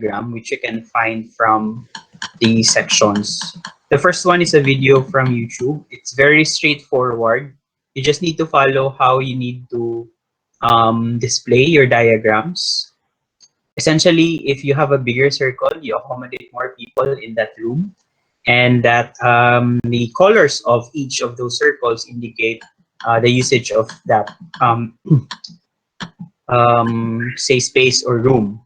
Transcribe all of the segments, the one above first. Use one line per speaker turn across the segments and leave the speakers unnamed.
diagram, which you can find from the sections. The first one is a video from YouTube. It's very straightforward. You just need to follow how you need to display your diagrams. Essentially, if you have a bigger circle, you accommodate more people in that room, and that the colors of each of those circles indicate the usage of that say space or room.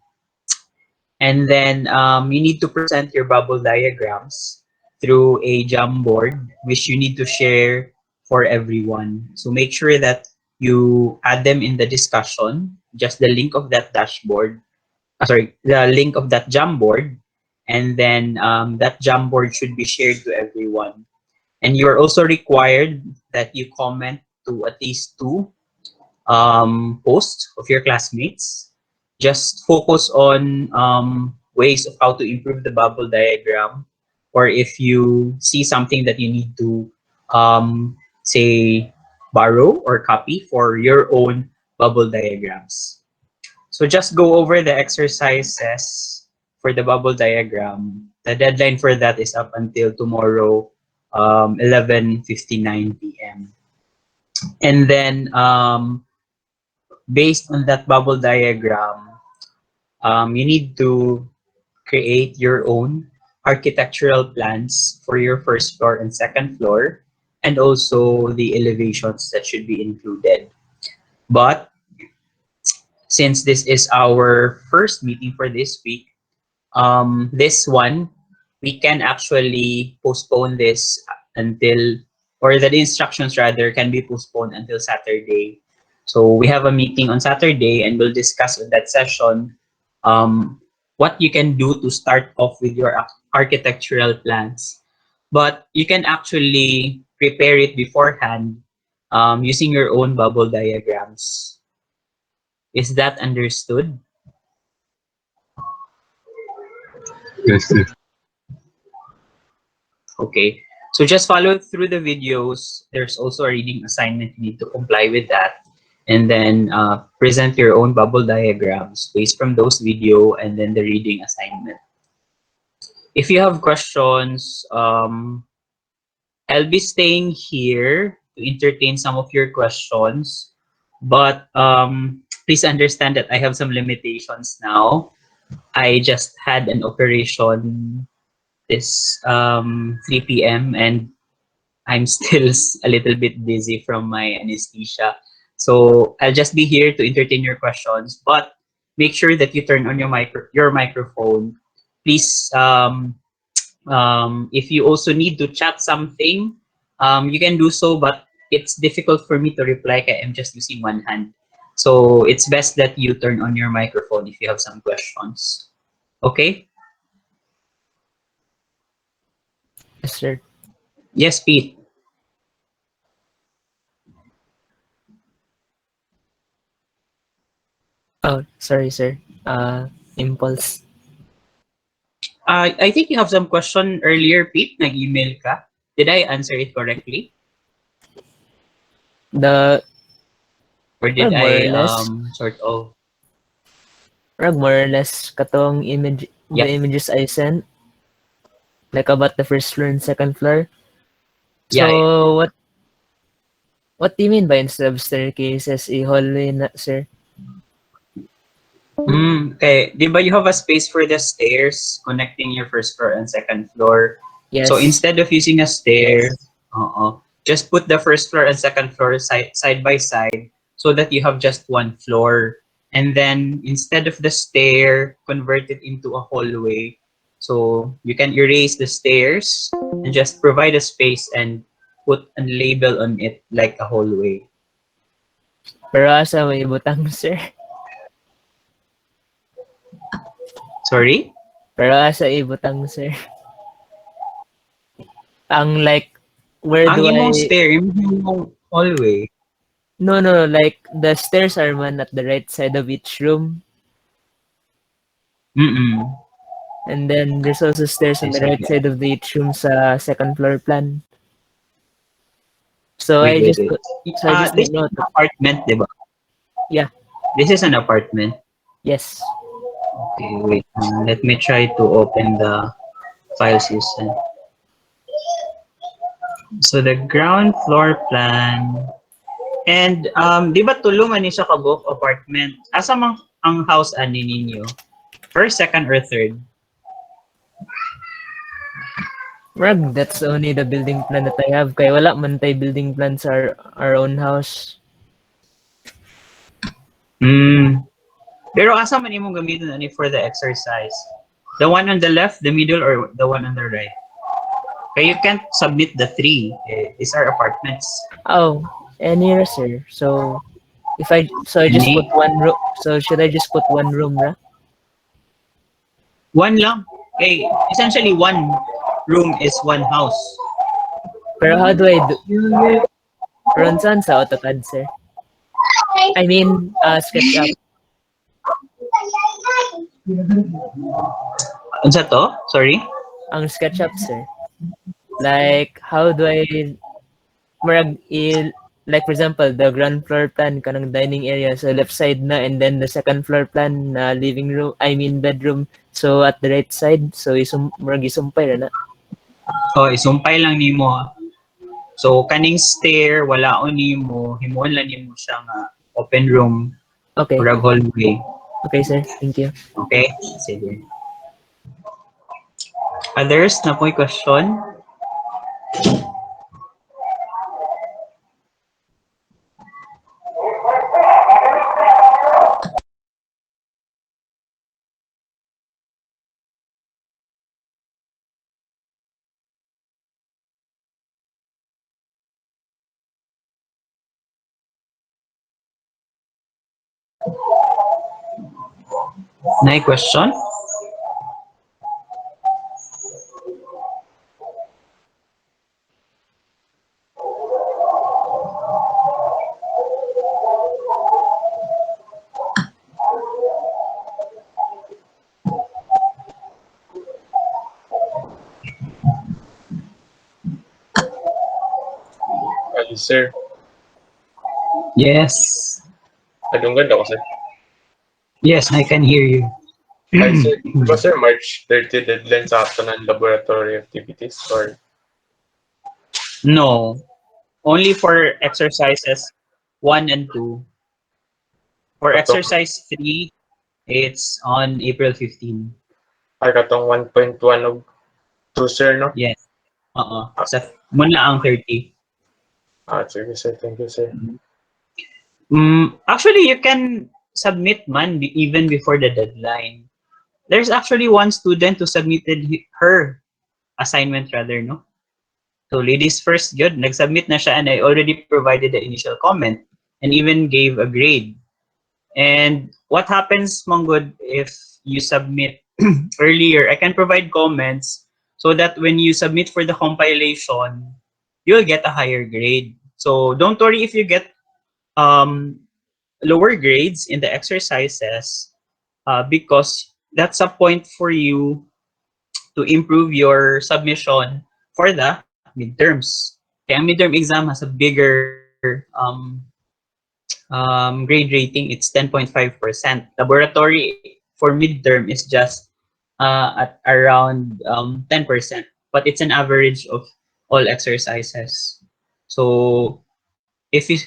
And then you need to present your bubble diagrams through a Jamboard, which you need to share for everyone. So make sure that you add them in the discussion, just the link of that dashboard, the link of that Jamboard, and then that Jamboard should be shared to everyone. And you are also required that you comment to at least two posts of your classmates. Just focus on ways of how to improve the bubble diagram, or if you see something that you need to say borrow or copy for your own bubble diagrams. So just go over the exercises for the bubble diagram. The deadline for that is up until tomorrow, 11:59 p.m. And then based on that bubble diagram, you need to create your own architectural plans for your first floor and second floor, and also the elevations that should be included. But since this is our first meeting for this week, this one, we can actually postpone this until, or the instructions rather, can be postponed until Saturday. So we have a meeting on Saturday, and we'll discuss in that session what you can do to start off with your architectural plans. But you can actually prepare it beforehand using your own bubble diagrams. Is that understood?
Yes, yes.
Okay. So just follow through the videos. There's also a reading assignment. You need to comply with that. And then present your own bubble diagrams based from those video and then the reading assignment. If you have questions, I'll be staying here to entertain some of your questions. But please understand that I have some limitations now. I just had an operation this 3 p.m. and I'm still a little bit dizzy from my anesthesia. So I'll just be here to entertain your questions, but make sure that you turn on your microphone. Please, if you also need to chat something, you can do so, but it's difficult for me to reply. I'm just using one hand. So it's best that you turn on your microphone if you have some questions. Okay?
Yes, sir.
Yes, Pete.
Oh, sorry, sir. Impulse.
I think you have some question earlier, Pete. Nag-email ka. Did I answer it correctly?
The
Or did
more or
I
less,
sort of...
katong image, the
Yep.
images I sent, like about the first floor and second floor.
Yeah.
So what do you mean by instead of staircases, a hallway na, sir?
Okay. Di ba you have a space for the stairs connecting your first floor and second floor?
Yes.
So instead of using a stair, just put the first floor and second floor side by side so that you have just one floor. And then instead of the stair, convert it into a hallway. So you can erase the stairs and just provide a space and put a label on it like a hallway.
Pero asa may butang, sir?
Sorry?
Pero asa ibutang, sir? Ang like, where
Ang
do
imong
I...
stair, imong hallway.
No, like the stairs are man at the right side of each room. And then there's also stairs on the right side of the each room sa second floor plan. So
Wait.
I just
This
don't
is
know.
an apartment, diba?
Yeah.
This is an apartment.
Yes.
Okay, wait. Let me try to open the files you sent. So the ground floor plan. And di ba tulungan ni siya ka-book apartment? Asa mang ang house ani ninyo? First, second, or third?
Rag, that's only the building plan that I have. Kaya wala man tay building plan sa our own house.
Hmm. Pero asa man imong gamiton ani for the exercise? The one on the left, the middle, or the one on the right? Kaya you can't submit the three. These are apartments.
Oh, any sir. So I just put
Any?
one room. So should I just put one room, ra?
One lang. Essentially one room is one house.
Pero how do I do? Ron saan sa AutoCAD, sir? I mean, SketchUp.
Unsa to? Sorry?
Ang SketchUp, sir. Like, how do I like for example, the ground floor plan kanang dining area so left side na, and then the second floor plan na living room, I mean bedroom, so at the right side, so isumpay ra na.
Isumpay lang nimo. So kaning stair wala on nimo, himuon lang nimo siya nga open room
Okay.
or hallway.
Okay, sir. Thank you.
Okay? Sige. Others na po'y question? Nay question?
Ay, sir.
Yes.
Adunggad ako, sir.
Yes, I can hear you.
Ay, sir. Diba, sir, March 30 deadline sa ato ng laboratory activities or
No. Only for exercises 1 and 2. For
katong,
exercise 3, it's on April 15.
ay, katong 1.1 of 2, sir, no?
Yes. Sa muna ang 30.
Sige, sir. Thank you, sir.
Actually, you can submit even before the deadline. There's actually one student who submitted her assignment rather, no? So ladies first, good. Nag-submit na siya and I already provided the initial comment and even gave a grade. And what happens, Monggod, if you submit earlier, I can provide comments so that when you submit for the compilation, you'll get a higher grade. So don't worry if you get lower grades in the exercises because that's a point for you to improve your submission for the midterms. Kaya ang midterm exam has a bigger grade rating. It's 10.5%. Laboratory for midterm is just at around 10%, but it's an average of all exercises. So if you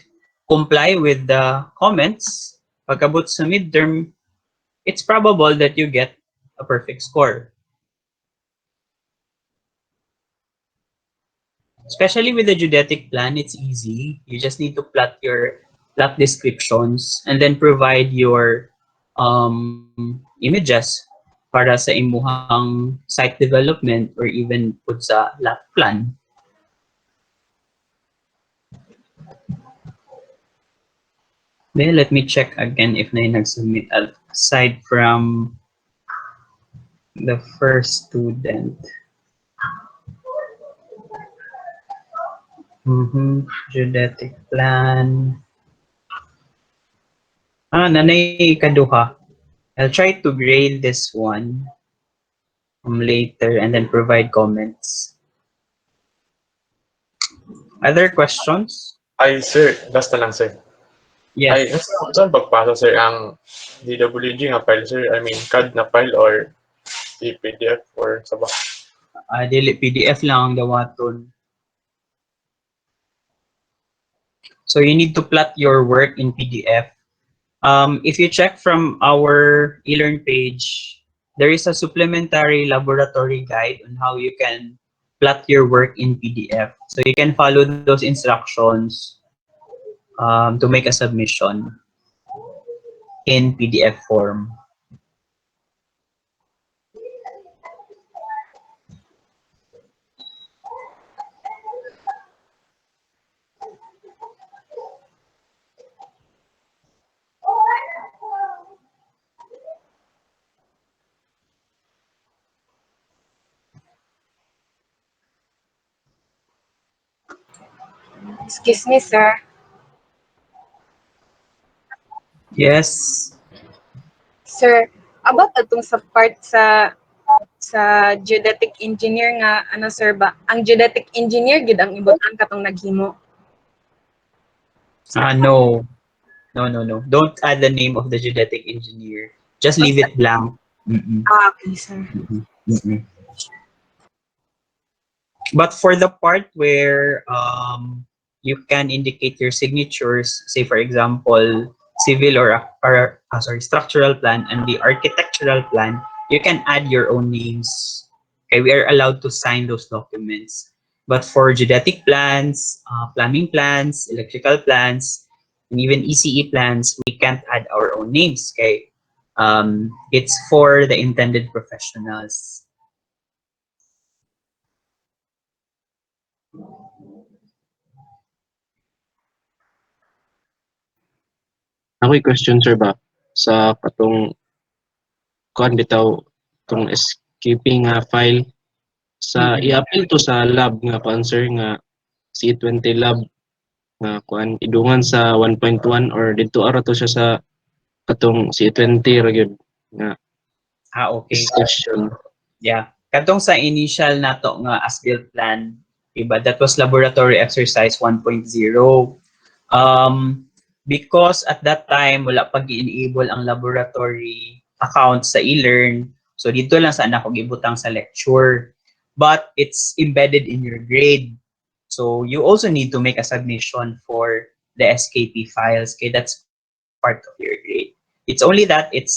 comply with the comments, pagkabot sa midterm, it's probable that you get a perfect score. Especially with the geodetic plan, it's easy. You just need to plot your plot descriptions and then provide your images para sa imuhang site development or even put sa lot plan. Then let me check again if na nag-submit aside from the first student. Geodetic plan. Nanay kaduha. I'll try to grade this one later and then provide comments. Other questions?
Ay, sir. Last na lang, sir. Ay,
Yes.
saan pagpasa sir ang DWG nga file sir? I mean, CAD na file or PDF or sa ba?
Dili PDF lang ang dawaton. So you need to plot your work in PDF. If you check from our e-learn page, there is a supplementary laboratory guide on how you can plot your work in PDF. So you can follow those instructions to make a submission in PDF form.
Excuse me, sir.
Yes.
Sir, about atong sa part sa geodetic engineer nga ano sir ba? Ang geodetic engineer gid ang ibutang katong naghimo.
No. No. Don't add the name of the geodetic engineer. Just leave it blank. Mm-mm.
Okay, sir.
Mm-mm. But for the part where you can indicate your signatures, say for example, civil or structural plan and the architectural plan, you can add your own names. Okay, we are allowed to sign those documents. But for geodetic plans, plumbing plans, electrical plans, and even ECE plans, we can't add our own names. Okay, it's for the intended professionals.
Ako'y question sir ba sa katong kuan bitaw tong escaping nga file sa i-appeal to sa lab nga kuan sir nga C20 lab nga kuan idungan sa 1.1 or didto ara to siya sa katong C20 ra gyud nga
Okay.
discussion.
Yeah. Katong sa initial nato nga as-built plan, diba? That was laboratory exercise 1.0. Because at that time, wala pag i-enable ang laboratory account sa e-learn. So dito lang sana ako gibutang sa lecture. But it's embedded in your grade. So you also need to make a submission for the SKP files. Okay, that's part of your grade. It's only that it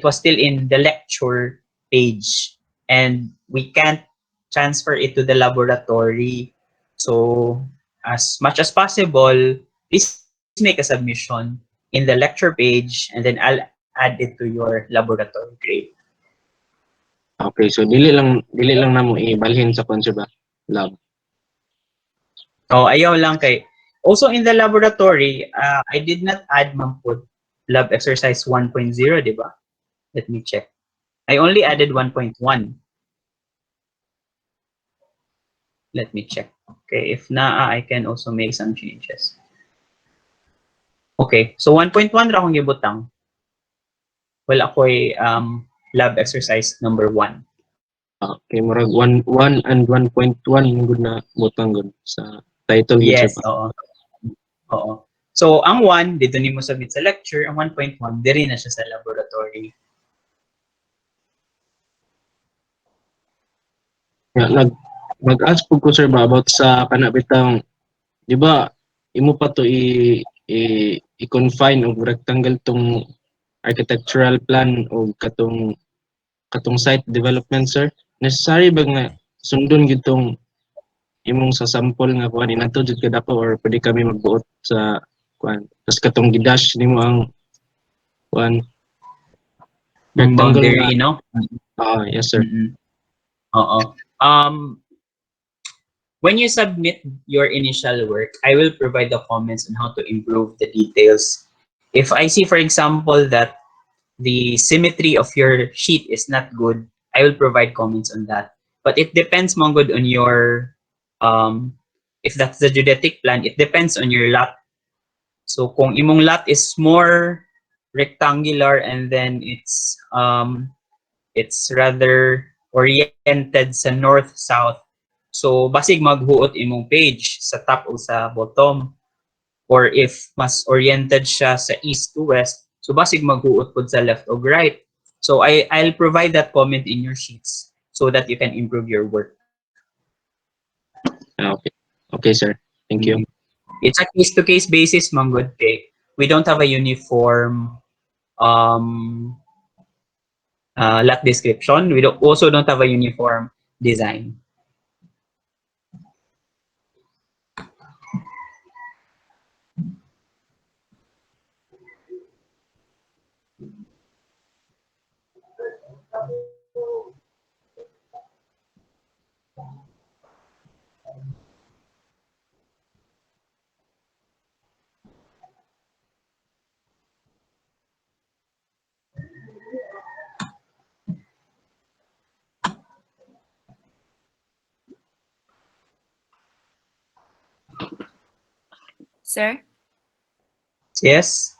was still in the lecture page and we can't transfer it to the laboratory. So as much as possible, please make a submission in the lecture page and then I'll add it to your laboratory grade.
Okay, so dili lang namo ibalhin sa kuan sir ba lab.
Oh, ayaw lang kay. Also in the laboratory, I did not add mamput lab exercise 1.0, di ba? Let me check. I only added 1.1. Let me check. Okay, if naa, I can also make some changes. Okay, so 1.1 ra akong gibutang. Wala ako'y lab exercise number 1.
Okay, murag 1 and 1.1 gud na butang gud sa title gud sir
Yes,
ba.
oo. Oo. So, ang 1, dito ni mo submit sa lecture. Ang 1.1, diri na siya sa laboratory.
Yeah, nag-ask po ko sir ba about sa kana bitang di ba imo pa to i-confine og rectangle tong architectural plan o katong site development sir, necessary ba nga sundon gyud tong imong sa sample nga kuan inato jud ka dapat or pwede kami magbuot sa kuan tas katong gidash nimo ang kuan
Ang
rectangle
boundary,
nga
no?
yes sir.
Mm-mm. Oo. When you submit your initial work, I will provide the comments on how to improve the details. If I see, for example, that the symmetry of your sheet is not good, I will provide comments on that. But it depends, Mongod, on your, if that's the geodetic plan, it depends on your lot. So kung imong lot is more rectangular and then it's rather oriented sa north-south. So basig maghuot imong page sa top o sa bottom. or if mas oriented siya sa east to west, so basig maghuot pod sa left or right. So I'll provide that comment in your sheets so that you can improve your work.
Okay. Okay, sir. Thank you.
It's a case-to-case basis, Manggod. Okay? We don't have a uniform um, lot description. We also don't have a uniform design.
Sir?
Yes?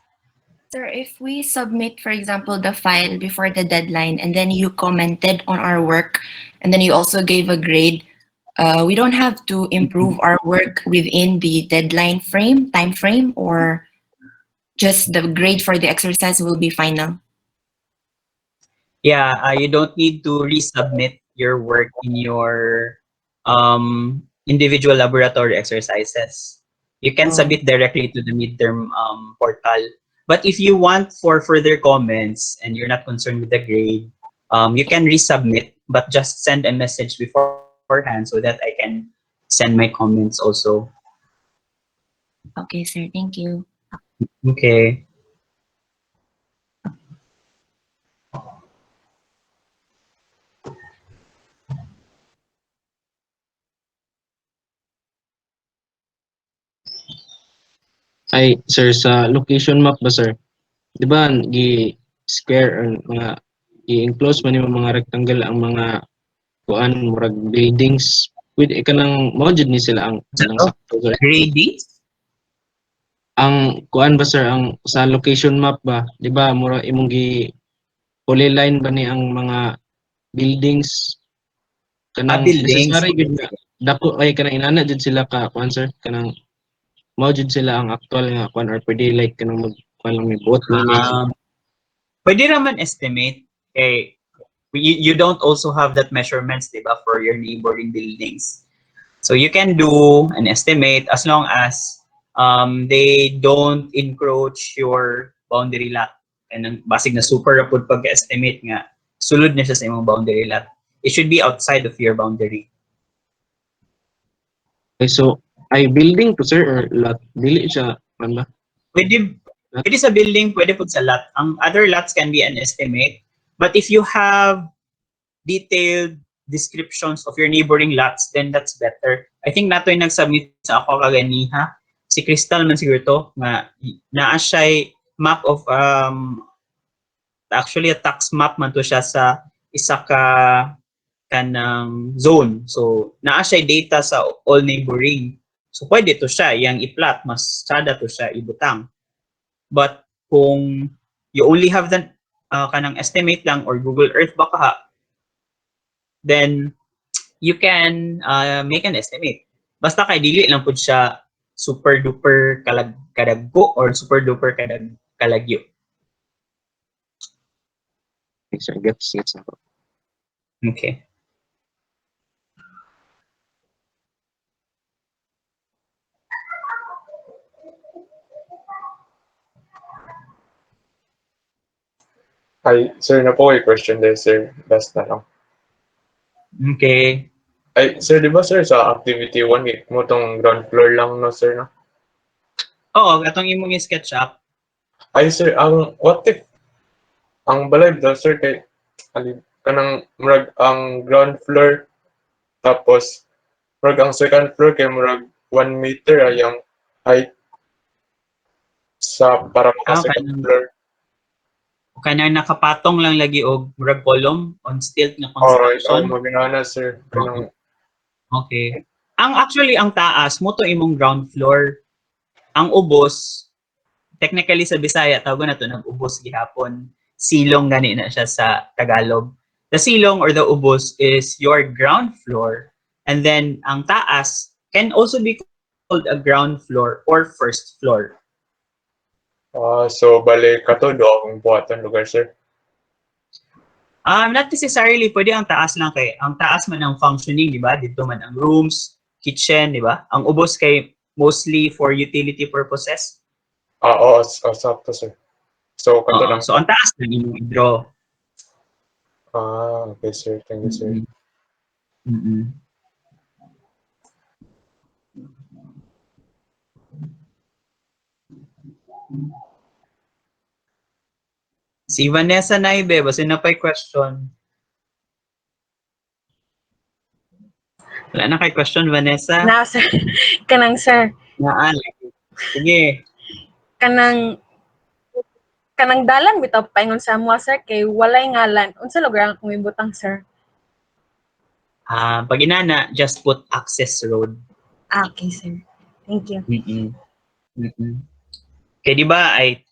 Sir, if we submit, for example, the file before the deadline and then you commented on our work and then you also gave a grade, we don't have to improve our work within the deadline time frame, or just the grade for the exercise will be final?
Yeah, you don't need to resubmit your work in your individual laboratory exercises. You can
Oh,
submit directly to the midterm portal. But if you want for further comments and you're not concerned with the grade, you can resubmit, but just send a message beforehand so that I can send my comments also.
okay, sir. Thank you.
Okay.
Ay, sir, sa location map ba, sir? Di ba, gi-square or mga i-enclose man yung mga rectangle ang mga kuan murag buildings. Pwede ka nang mao jud ni sila ang kanang
Oh,
sakto, sir.
grading?
Ang kuan ba, sir, ang sa location map ba, di ba, mura imong gi polyline ba ni ang mga buildings kanang
Buildings.
necessary gud nga dako ay kanang inana jud sila ka kuan, sir, kanang mao jud sila ang actual nga kuan or pwede like kanang mag kuan lang may buot lang yun.
Um, Pwede naman estimate. Okay, you don't also have that measurements, di ba, for your neighboring buildings. So you can do an estimate as long as they don't encroach your boundary lot. And ang basig na super rapid pag-estimate nga, sulod na siya sa imong boundary lot. It should be outside of your boundary.
Okay, so ay building to, sir, or lot dili siya kuan ba?
Pwede, pwede sa building, pwede po sa lot. Ang other lots can be an estimate. But if you have detailed descriptions of your neighboring lots, then that's better. I think nato yung nag-submit sa ako kaganiha. Si Crystal man siguro to, nga naa siya map of, actually a tax map man to siya sa isa ka kanang zone. So, naa siya data sa all neighboring. So, pwede to siya, yang i-plot, mas sada to siya ibutang. But kung you only have the kanang estimate lang or Google Earth baka, then you can make an estimate. Basta kay dili lang pud siya super duper kadagko or super duper kalagyo.
Okay, sir, gets ako.
Okay.
Ay, sir, na po may question din, sir. Last na lang.
Okay.
Ay, sir, di ba, sir, sa activity 1, mo tong ground floor lang, no, sir, no?
Oo, katong imong sketch up.
Ay, sir, what if, ang balay daw, sir, kay, kanang, murag, ang ground floor, tapos, murag, ang second floor, kay murag, 1 meter, ay, ang height, sa, para maka second floor.
Kanang nakapatong lang lagi og murag column on stilt nga
Alright,
construction.
maginana, sir. Kanang,
Okay. Ang taas mo to imong ground floor. Ang ubos, technically sa Bisaya tawag na to nag-ubos gihapon. Silong gani na siya sa Tagalog. The silong or the ubos is your ground floor, and then ang taas can also be called a ground floor or first floor.
So bale kato do akong buhatan lugar, sir.
Not necessarily, pwede ang taas lang kay, ang taas man ang functioning, di ba? Dito man ang rooms, kitchen, di ba? Ang ubos kay mostly for utility purposes.
Oo, sakto, sir. So kato
Oo,
lang.
so ang taas lang yung i-draw.
Okay, sir. Thank you, sir.
Mm-mm. Si Vanessa Naibe, basta na pa'y question. Wala na kay question, Vanessa?
Na sir, kanang sir,
Naan. Sige.
kanang kanang dalan bitaw paingon sa amo sir kay walay ngalan. Unsa lugar ang kumibutang sir?
Pag inana, just put access road.
Okay sir. Thank you.
Mm-mm. Mm-mm. Kaya di ba, I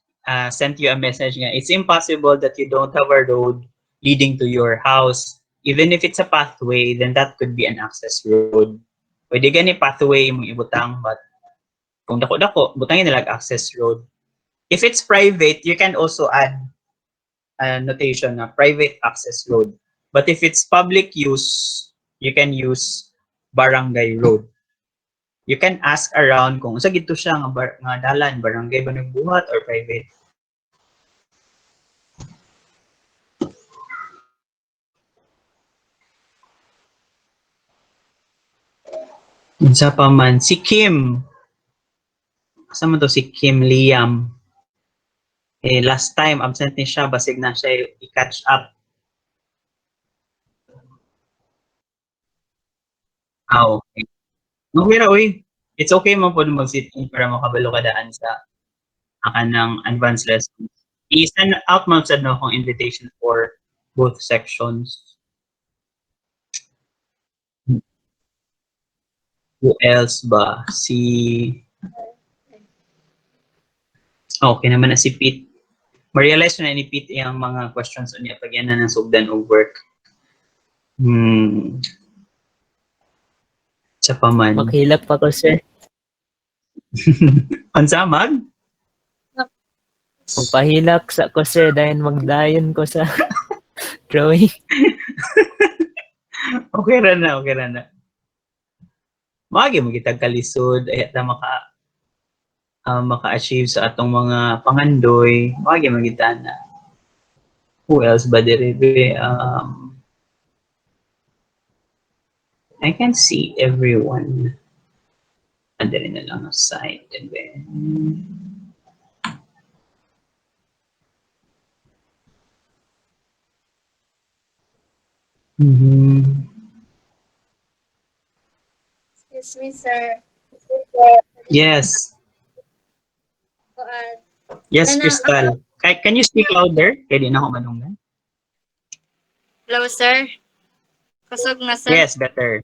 sent you a message nga, it's impossible that you don't have a road leading to your house. Even if it's a pathway, then that could be an access road. Pwede gani pathway mong ibutang, but kung dako-dako, butangin na lang access road. If it's private, you can also add a notation na private access road. But if it's public use, you can use barangay road. You can ask around kung sa gito siya nga dalan, barangay ba nagbuhat or private. Unsa pa man si Kim. Asa man to si Kim Liam. Last time absent ni siya basig na siya i-catch up. Okay. Okay ra uy. It's okay man po mag-sit in para makabalo ka daan sa kanang advanced lessons. I-send out man sa no akong invitation for both sections. Who else ba? Okay naman na si Pete. Ma-realize na ni Pete yung mga questions niya pag yan na ng sugdan of work. Sa paman.
Maghilak pa ko, sir.
Ansamag?
Magpahilak sa ko, sir, dahil magdayon ko sa drawing.
Okay ra na, okay ra na. Magi mo kitag kalisod ay ta maka-achieve sa atong mga pangandoy. Magi mo kita na. Who else ba diri? I can see everyone. Diri na lang side and then
Excuse me, sir.
Yes. Yes, Crystal. Can you speak louder? Kaya di na ako manunggan.
Hello, sir. Kusog na, sir.
Yes, better.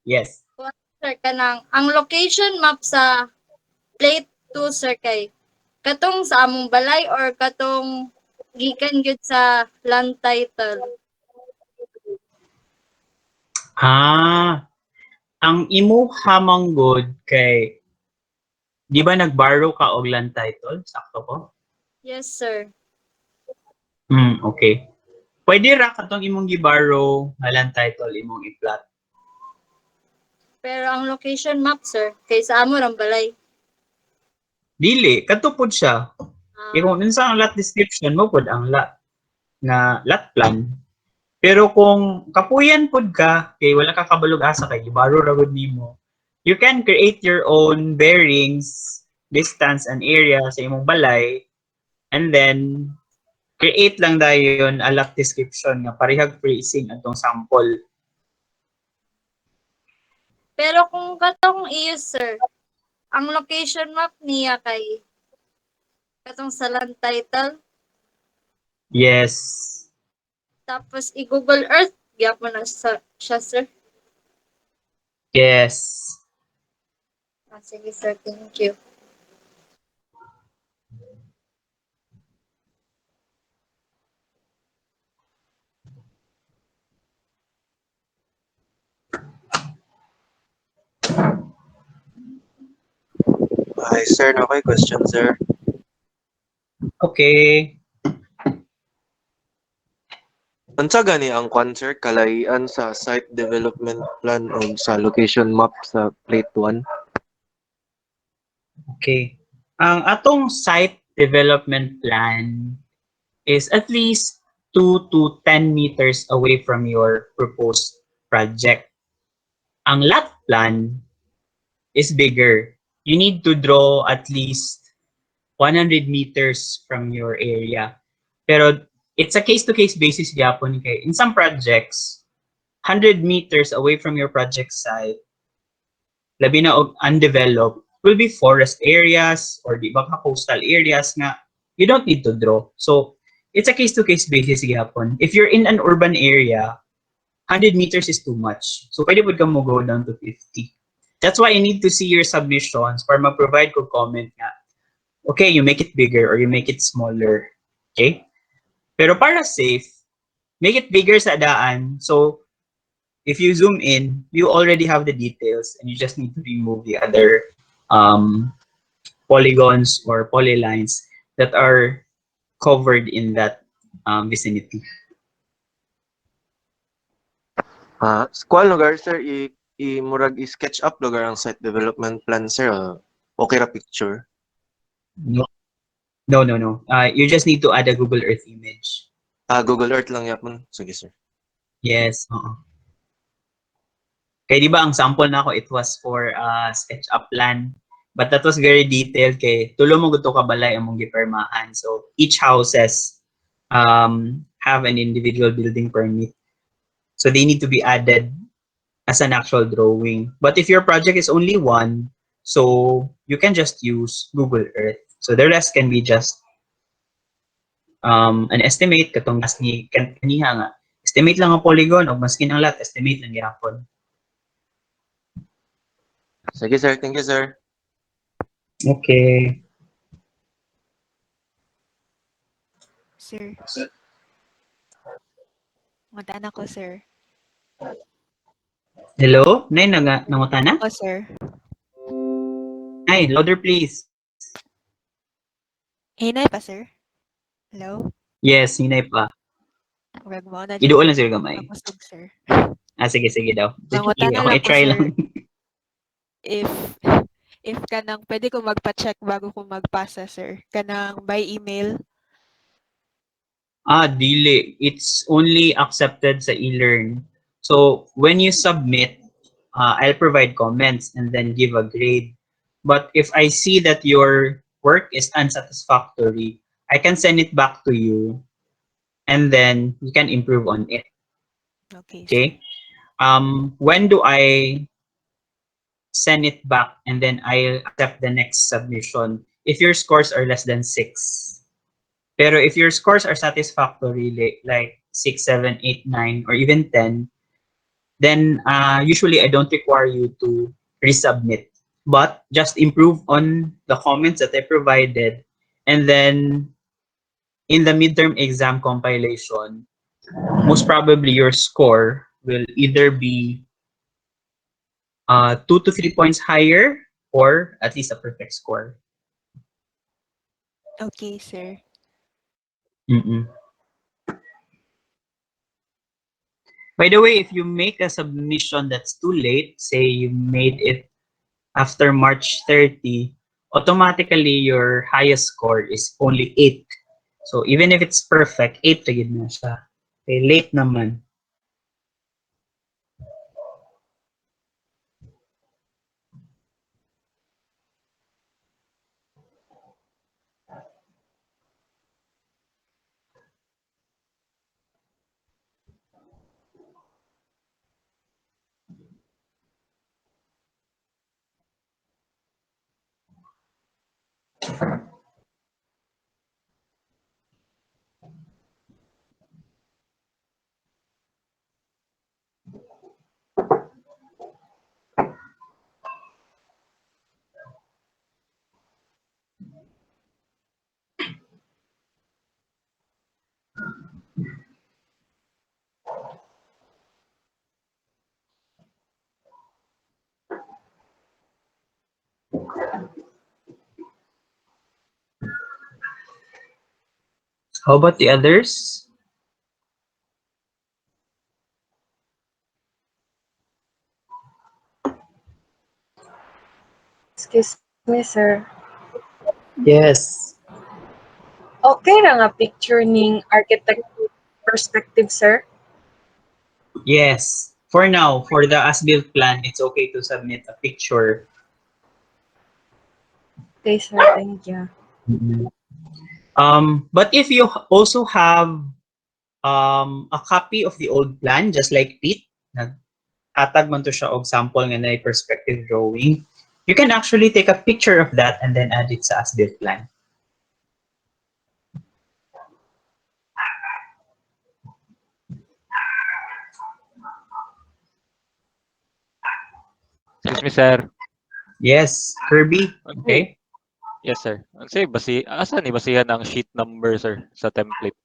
Yes.
Sir, kanang ang location map sa plate 2, sir, kay katong sa among balay or katong gikan gyud sa land title.
Ang imo hamanggod kay di ba nag-borrow ka og land title? Sakto ko?
Yes, sir.
Okay. Pwede ra katong imong gi-borrow nga land title imong i-plot.
Pero ang location map, sir, kay sa amon ang balay.
Dili, katupod siya. Kung unsa ang lot description mo pud ang lot na lot plan. Pero kung kapuyan pud ka kay wala ka kabalog asa kay gibaro ra gud nimo, you can create your own bearings, distance and area sa imong balay and then create lang dayon a lot description nga parehag phrasing atong sample.
Pero kung katong iyo, sir, ang location map niya kay katong sa land title,
Yes.
tapos i-Google Earth, gyapon na siya, sir.
Yes.
Sige, sir. Thank you.
Okay, sir, na ko'y question, sir.
Okay.
Unsa gani ang kwan, sir, kalaian sa site development plan o sa location map sa plate 1?
Okay. Ang atong site development plan is at least 2 to 10 meters away from your proposed project. Ang lot plan is bigger. You need to draw at least 100 meters from your area. Pero it's a case-to-case basis gyapon kay in some projects 100 meters away from your project site labi na og undeveloped will be forest areas or di ba ka coastal areas nga you don't need to draw. So it's a case-to-case basis gyapon. If you're in an urban area, 100 meters is too much. So pwede pud ka mo go down to 50. That's why I need to see your submissions para ma-provide ko comment nga. Okay, you make it bigger or you make it smaller. Okay? Pero para safe, make it bigger sa daan. So if you zoom in, you already have the details and you just need to remove the other polygons or polylines that are covered in that vicinity.
Kuan lugar, sir, murag i-sketch up lugar ang site development plan, sir. Okay ra picture.
No, no. You just need to add a Google Earth image.
Google Earth lang yapon. Sige, sir.
Yes. Kaya di ba ang sample na ako, it was for SketchUp plan. But that was very detailed kay tulo mo gusto ka balay among gipermahan. So each houses have an individual building permit. So they need to be added as an actual drawing. But if your project is only one, so you can just use Google Earth. So the rest can be just an estimate katong mas ni kaniha nga. Estimate lang ang polygon o maskin ang lot, estimate lang gyapon.
Sige, sir. Thank you, sir.
Okay.
Sir. Matana ko, sir.
Hello? Nay, nangutana?
Ako, sir.
Ay, louder please.
Hinay pa, sir. Hello?
Yes, hinay pa.
Wag mo na
Iduol
dyan,
lang sir gamay.
Makusog, sir.
Sige daw.
Mangutana
Ako
lang ko,
i-try
sir.
lang.
If kanang pwede ko magpa-check bago ko magpasa, sir. Kanang by email.
Dili. It's only accepted sa e-learn. So, when you submit, I'll provide comments and then give a grade. But if I see that your work is unsatisfactory, I can send it back to you and then you can improve on it.
Okay, sir.
Okay? When do I send it back and then I'll accept the next submission if your scores are less than 6? Pero if your scores are satisfactory, like 6, 7, 8, 9, or even 10, then usually I don't require you to resubmit. But just improve on the comments that I provided. And then in the midterm exam compilation, most probably your score will either be 2 to 3 points higher or at least a perfect score.
Okay, sir.
Mm-mm. By the way, if you make a submission that's too late, say you made it after March 30, automatically your highest score is only 8. So even if it's perfect, 8 na gid na siya. Okay, late naman. How about the others?
Excuse me, sir.
Yes.
Okay ra nga picture ning architect perspective, sir?
Yes. For now, for the as-built plan, it's okay to submit a picture.
Okay, sir. Thank you.
But if you also have a copy of the old plan, just like Pete, nagtatag man to siya og sample nga na perspective drawing, you can actually take a picture of that and then add it sa as-built plan.
Excuse me, sir.
Yes, Kirby. Okay.
Yes, sir. Say, asa ni basihan ang sheet number, sir, sa template?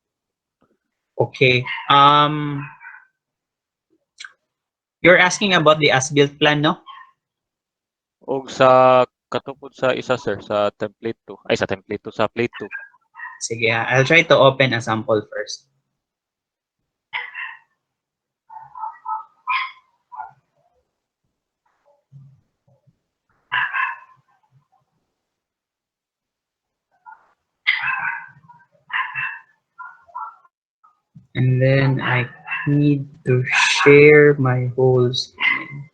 Okay. You're asking about the as-built plan, no?
O sa katupod sa isa, sir, sa template 2. Ay, sa template 2, sa plate 2.
Sige, I'll try to open a sample first. And then I need to share my whole screen.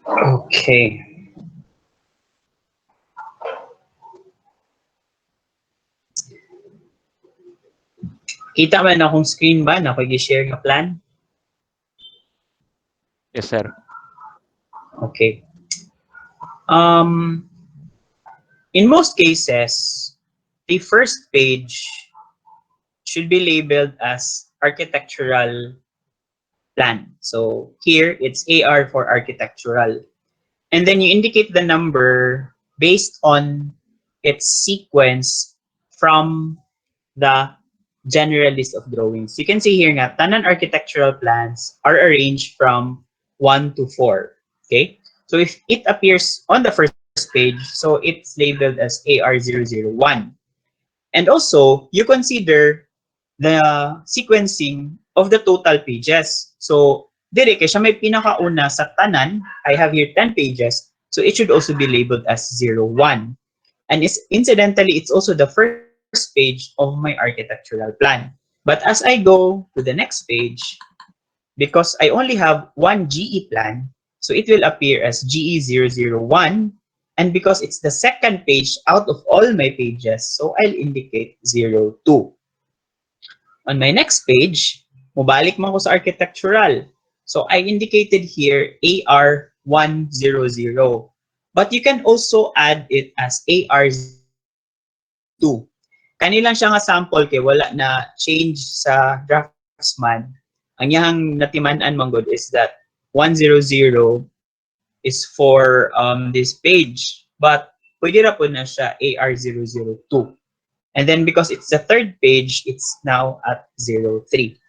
Okay. Kita man akong screen ba na pag-share nga plan?
Yes, sir.
Okay. In most cases, the first page should be labeled as architectural plan. So here, it's AR for architectural. And then you indicate the number based on its sequence from the general list of drawings. You can see here nga, tanan architectural plans are arranged from 1 to 4. Okay? So if it appears on the first page, so it's labeled as AR001. And also, you consider the sequencing of the total pages. So, dire kay siya may pinakauna sa tanan, I have here 10 pages, so it should also be labeled as 01. And incidentally, it's also the first page of my architectural plan. But as I go to the next page, because I only have one GE plan, so it will appear as GE001. And because it's the second page out of all my pages, so I'll indicate 02. On my next page, mubalik man ko sa architectural. So I indicated here AR100. But you can also add it as AR02. Kanilang siya nga sample kay wala na change sa draftsman. Ang iyang natiman-an man good is that 100 is for this page. But pwede ra po na siya AR002. And then because it's the third page, it's now at 03.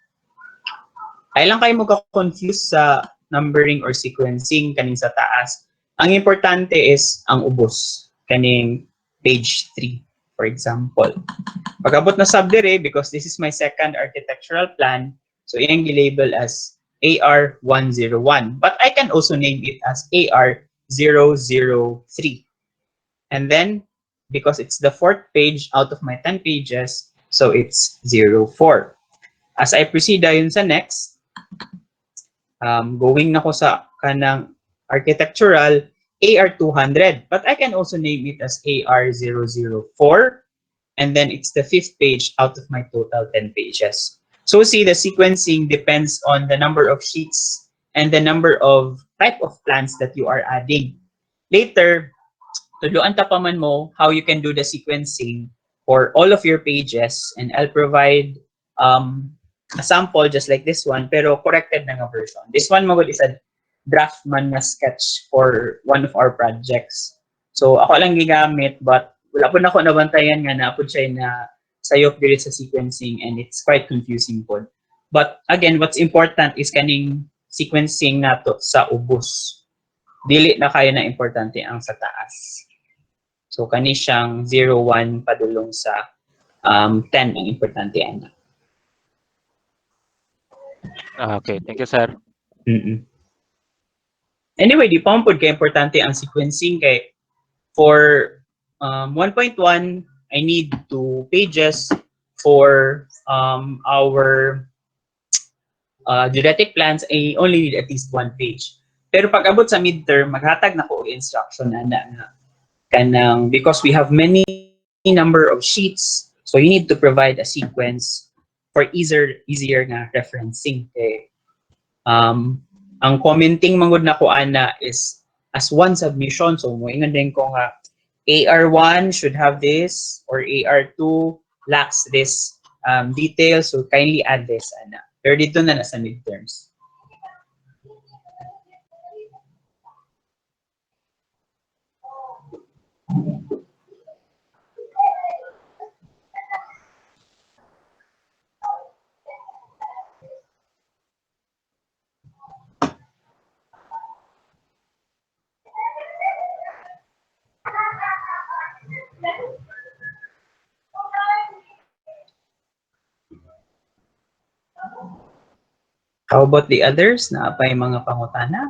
Ay lang kayo magka-confuse sa numbering or sequencing kaning sa taas. Ang importante is ang ubos kaning page 3, for example. Pag-abot na subdire, because this is my second architectural plan, so iyang gilabel as AR101. But I can also name it as AR003. And then, because it's the fourth page out of my 10 pages, so it's 04. As I proceed ayon sa next, going na ko sa kanang architectural, AR200. But I can also name it as AR004. And then it's the fifth page out of my total 10 pages. So see, the sequencing depends on the number of sheets and the number of type of plans that you are adding. Later, tudloan ta pa man mo how you can do the sequencing for all of your pages, and I'll provide a sample just like this one, pero corrected na nga version. This one magod is a draft man nga sketch for one of our projects. So ako lang gigamit, but wala po na ako nabantayan nga na po siya na sayop diri sa sequencing, and it's quite confusing po. But again, what's important is kaning sequencing nato sa ubos. Dili na kayo na importante ang sa taas. So kani siyang 0, 1 padulong sa 10 ang importante ana.
Okay, thank you, sir.
Mm-mm. Anyway, di pa man pod kay importante ang sequencing kay for 1.1 I need 2 pages for our geodetic plans I only need at least 1 page. Pero pag abot sa midterm maghatag na ko og instruction ana nga kanang because we have many number of sheets so you need to provide a sequence for easier nga referencing kay ang commenting mangod na ko ana is as one submission so moingon din ko nga AR1 should have this or AR2 lacks this detail so kindly add this ana pero dito na nasa midterms. How about the others na pa mga pangutana?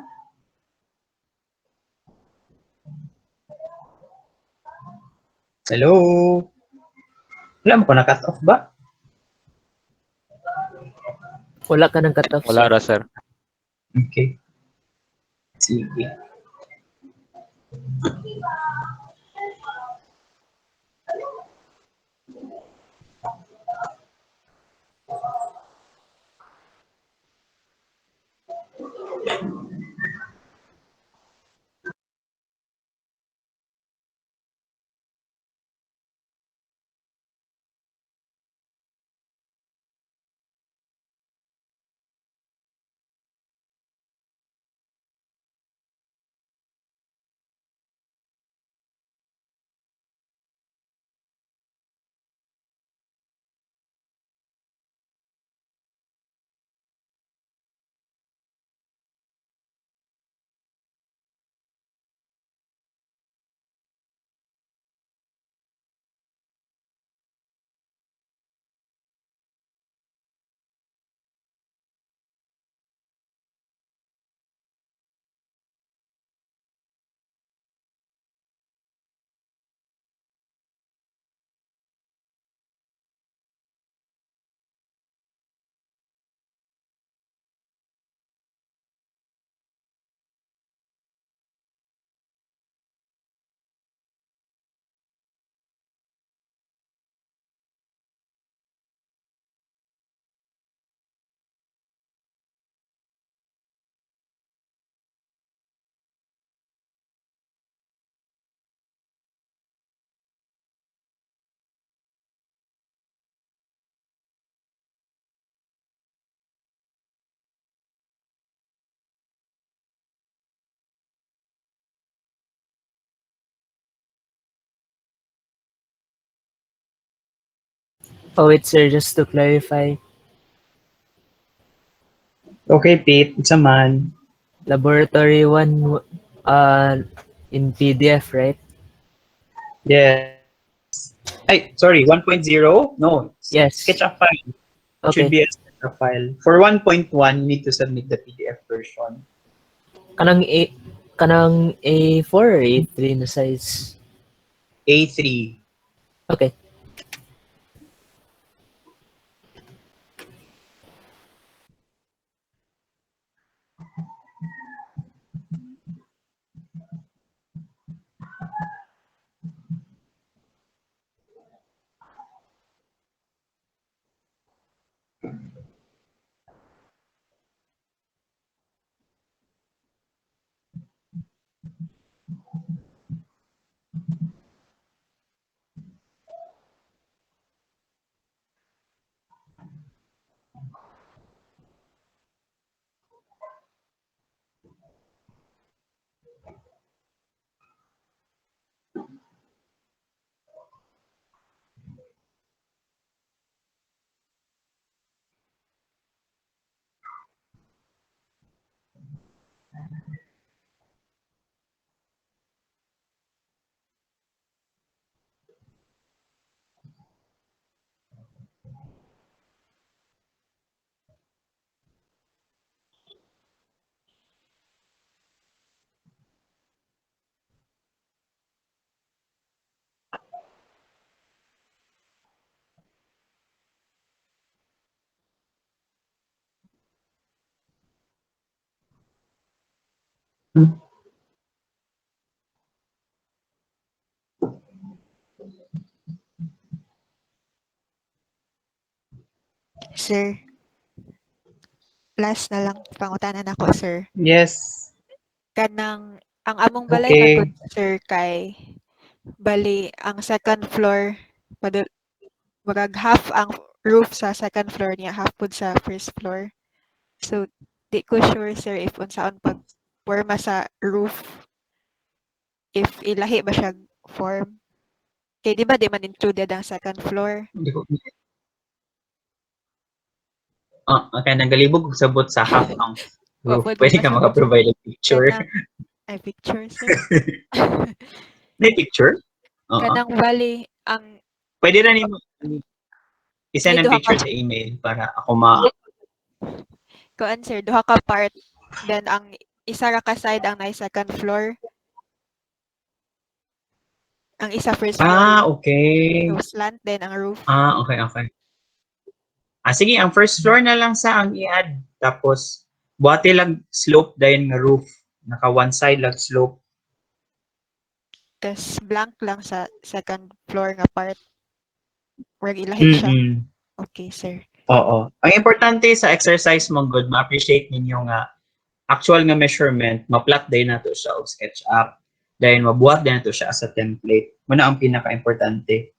Hello? Wala mo ko na-cut off ba?
Wala ka ng cut-off,
Wala
sir.
ra, sir.
Okay. Sige.
Oh, wait, sir, just to clarify,
Okay, Pete. It's a man.
laboratory 1 in PDF, right?
Yes. Ay, sorry, 1.0? No.
Yes.
SketchUp file. It should
Okay.
be a SketchUp file. For 1.1, you need to submit the PDF version.
Kanang A4 or A3 na size?
A3.
Okay.
Sir, last na lang pangutanan ako, sir.
Yes.
Kanang ang among balay nga good,
Okay.
sir, kay bali ang second floor murag half ang roof sa second floor niya, half pud sa first floor. So di ko sure, sir, if unsaon pag porma sa roof, if ilahi ba siya form. Kay di ba di man included ang second floor?
Hindi ko okay, nagalibog og sabot sa half ang
Wa
roof.
pud mo
Pwede ka
masabot, sir.
maka-provide ng picture.
Kanang ay picture, sir.
May picture? Oo.
Kanang bali ang
Pwede ra nimo
may
i-send ang
duha ka
picture sa email para ako ma
kuan, sir, duha ka part, then ang isa ra ka side ang nay second floor, ang isa first floor.
okay.
So slant din ang roof.
Okay, okay. Sige, ang first floor na lang sa ang i-add. Tapos, buhati lang slope dayon nga roof. Naka one side lang slope.
Tas blank lang sa second floor nga part. Wag ilahi siya.
Mm-mm.
Okay, sir.
Oo. Ang importante sa exercise mo, good, ma-appreciate ninyo nga actual nga measurement, ma-plot din nato siya og SketchUp. Dahil mabuhat din nato siya as a template. Muna ang pinaka-importante.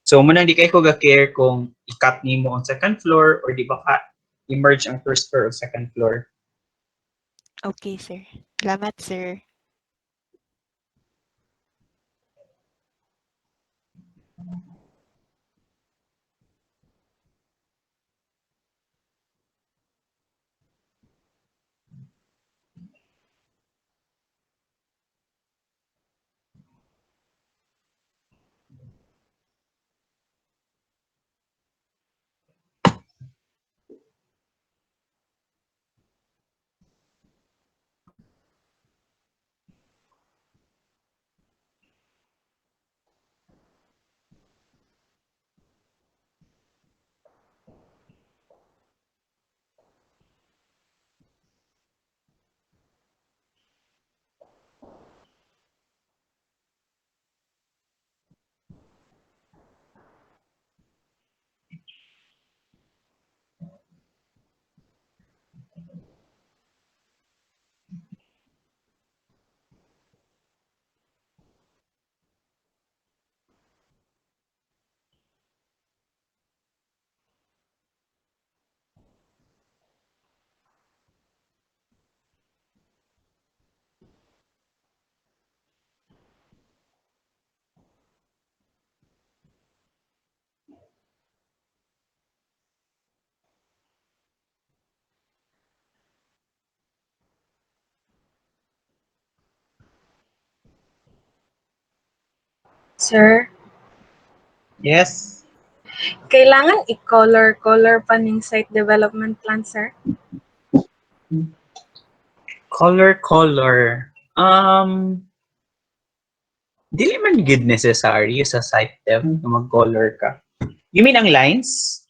So, muna di kayo ko ga-care kung i-cut nimo ang second floor or di ba ka emerge ang first floor o second floor.
Okay, sir. Salamat, sir.
Sir,
Yes.
kailangan i-color pa ning site development plan, sir?
Color. Dili man gid necessary sa site dev na mag-color ka. You mean ang lines?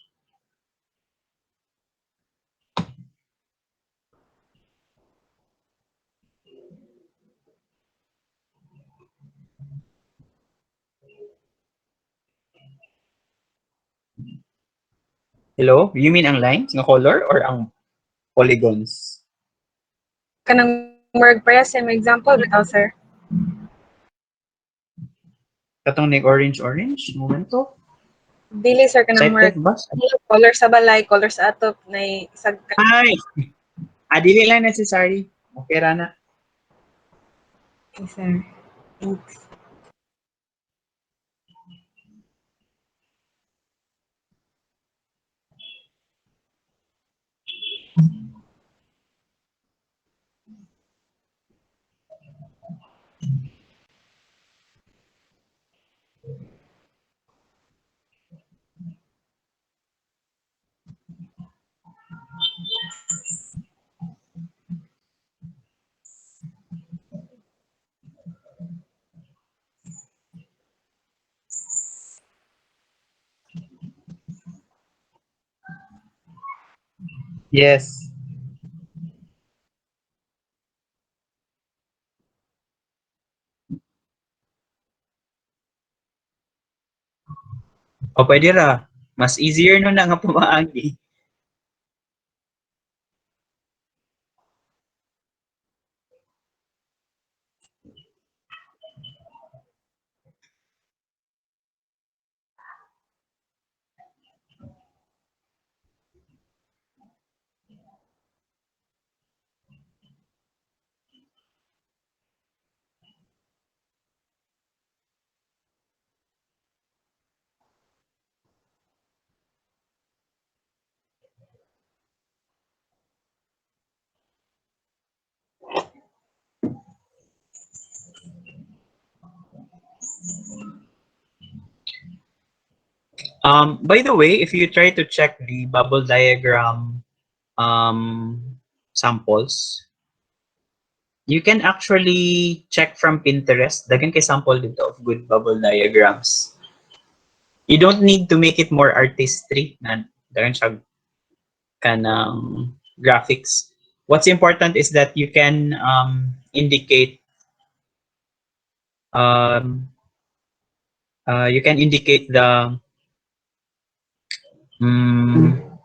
Hello? You mean ang lines nga color or ang polygons?
Kanang murag pares sa example bitaw, sir.
Katong nig orange momento?
Dili, sir, kanang
Site
murag
dev ba?
color sa balay, color sa atop, nay isag
Ay! Dili lang necessary. Okay ra na.
Okay, sir. Thanks.
Yes. O pwede ra. Mas easier no na nga pumaagi. By the way, if you try to check the bubble diagram um, samples, you can actually check from Pinterest. Dagan kay sample dito of good bubble diagrams. You don't need to make it more artistry. Dagan siya kanang graphics. What's important is that you can indicate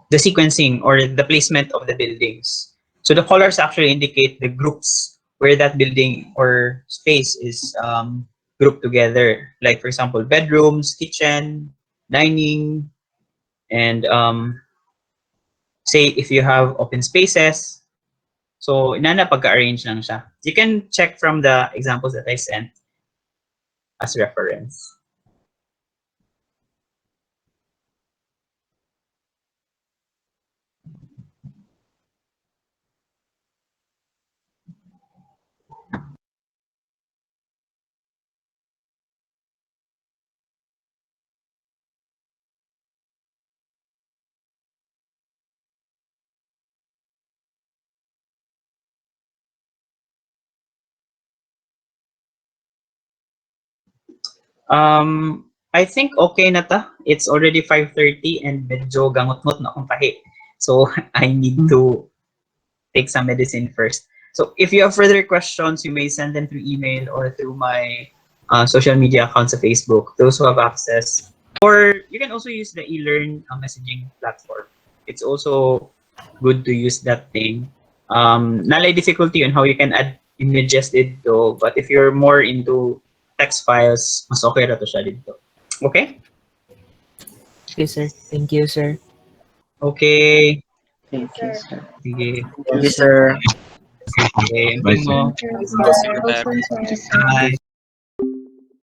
the sequencing or the placement of the buildings. So the colors actually indicate the groups where that building or space is grouped together. Like for example, bedrooms, kitchen, dining, and say if you have open spaces. So inana pagka-arrange lang siya. You can check from the examples that I sent as reference. I think okay na ta. It's already 5:30 and medyo gangot-ngot na akong tahi. So I need to take some medicine first. So if you have further questions, you may send them through email or through my social media accounts of Facebook, those who have access. Or you can also use the eLearn messaging platform. It's also good to use that thing. Nalay difficulty on how you can add images dito, but if you're more into text files, mas okay ra to siya dito. Okay?
Okay, sir. Thank you, sir.
Okay.
Thank you, sir.
Sige.
Thank you, sir.
Okay.
Bye,
Mo.
Thank you, sir.
Bye.